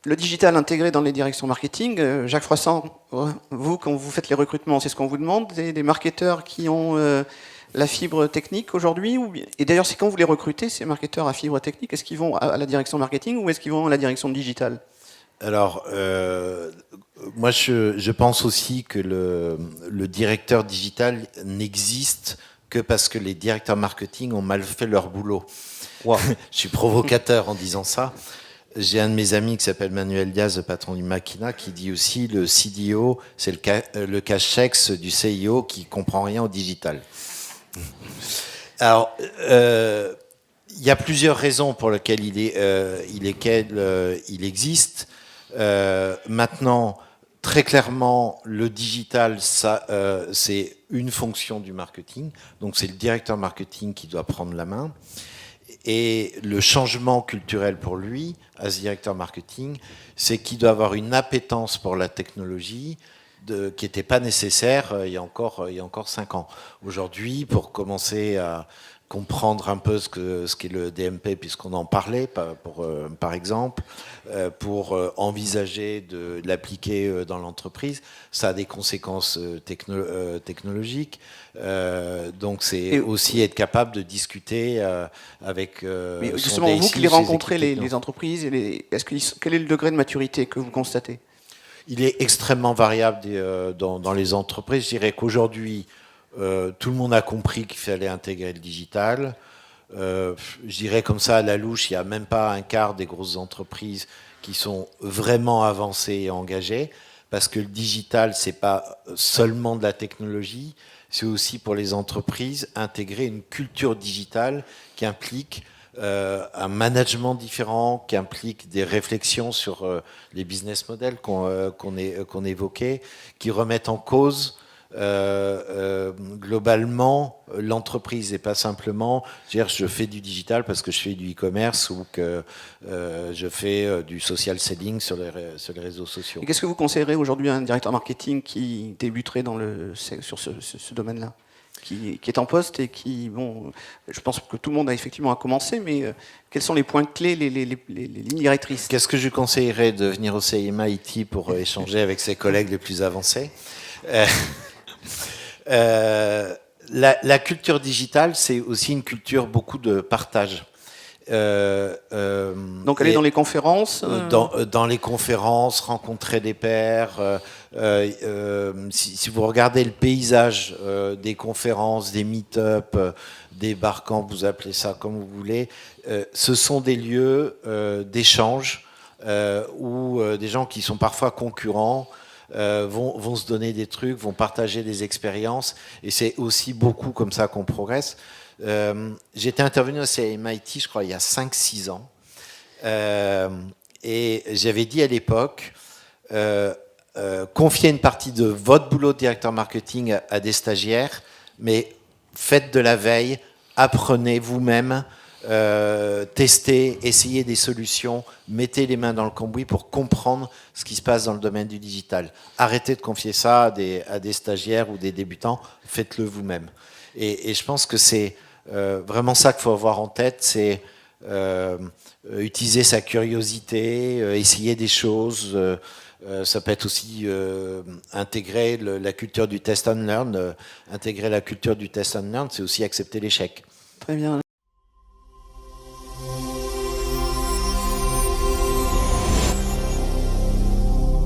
le digital intégré dans les directions marketing. Jacques Froissart, vous, quand vous faites les recrutements, c'est ce qu'on vous demande, des marketeurs qui ont la fibre technique aujourd'hui? Et d'ailleurs, c'est quand vous les recrutez, ces marketeurs à fibre technique, est-ce qu'ils vont à la direction marketing ou est-ce qu'ils vont à la direction digitale? Alors, moi, je pense aussi que le directeur digital n'existe que parce que les directeurs marketing ont mal fait leur boulot. Wow. Je suis provocateur en disant ça. J'ai un de mes amis qui s'appelle Manuel Diaz, le patron du Makina, qui dit aussi le CDO, c'est le cash-chex du CIO qui comprend rien au digital. Alors, il y a plusieurs raisons pour lesquelles il existe. Maintenant, très clairement, le digital, c'est une fonction du marketing. Donc, c'est le directeur marketing qui doit prendre la main. Et le changement culturel pour lui, à ce directeur marketing, c'est qu'il doit avoir une appétence pour la technologie qui n'était pas nécessaire il y a encore 5 ans. Aujourd'hui, pour commencer à comprendre un peu ce qu'est le DMP, puisqu'on en parlait, par exemple, pour envisager de l'appliquer dans l'entreprise, ça a des conséquences technologiques. Donc c'est aussi être capable de discuter avec mais justement, vous qui les rencontrez, les entreprises, quel est le degré de maturité que vous constatez? Il est extrêmement variable dans les entreprises. Je dirais qu'aujourd'hui, tout le monde a compris qu'il fallait intégrer le digital. Je dirais comme ça, à la louche, il n'y a même pas un quart des grosses entreprises qui sont vraiment avancées et engagées, parce que le digital, c'est pas seulement de la technologie, c'est aussi pour les entreprises intégrer une culture digitale qui implique un management différent, qui implique des réflexions sur les business models qu'on évoquait, qui remettent en cause globalement l'entreprise et pas simplement dire je fais du digital parce que je fais du e-commerce ou que je fais du social selling sur les réseaux sociaux. Et qu'est-ce que vous conseillerez aujourd'hui à un directeur marketing qui débuterait sur ce domaine-là, qui est en poste et qui, bon, je pense que tout le monde a effectivement commencé, mais quels sont les points clés, les lignes directrices? Qu'est-ce que je conseillerais de venir au CIMA IT pour échanger avec ses collègues les plus avancés? La culture digitale, c'est aussi une culture beaucoup de partage. Donc aller dans les conférences dans les conférences, rencontrer des pairs. Si vous regardez le paysage des conférences, des meet-up, des barcamps, vous appelez ça comme vous voulez, ce sont des lieux d'échange où des gens qui sont parfois concurrents vont se donner des trucs, vont partager des expériences, et c'est aussi beaucoup comme ça qu'on progresse. J'étais intervenu au CMIT, je crois, il y a 5-6 ans, et j'avais dit à l'époque, confiez une partie de votre boulot de directeur marketing à des stagiaires, mais faites de la veille, apprenez vous-même, testez, essayez des solutions, mettez les mains dans le cambouis pour comprendre ce qui se passe dans le domaine du digital. Arrêtez de confier ça à des stagiaires ou des débutants, faites-le vous-même. Et je pense que c'est vraiment ça qu'il faut avoir en tête, c'est utiliser sa curiosité, essayer des choses. Ça peut être aussi intégrer la culture du test and learn. Intégrer la culture du test and learn, c'est aussi accepter l'échec. Très bien.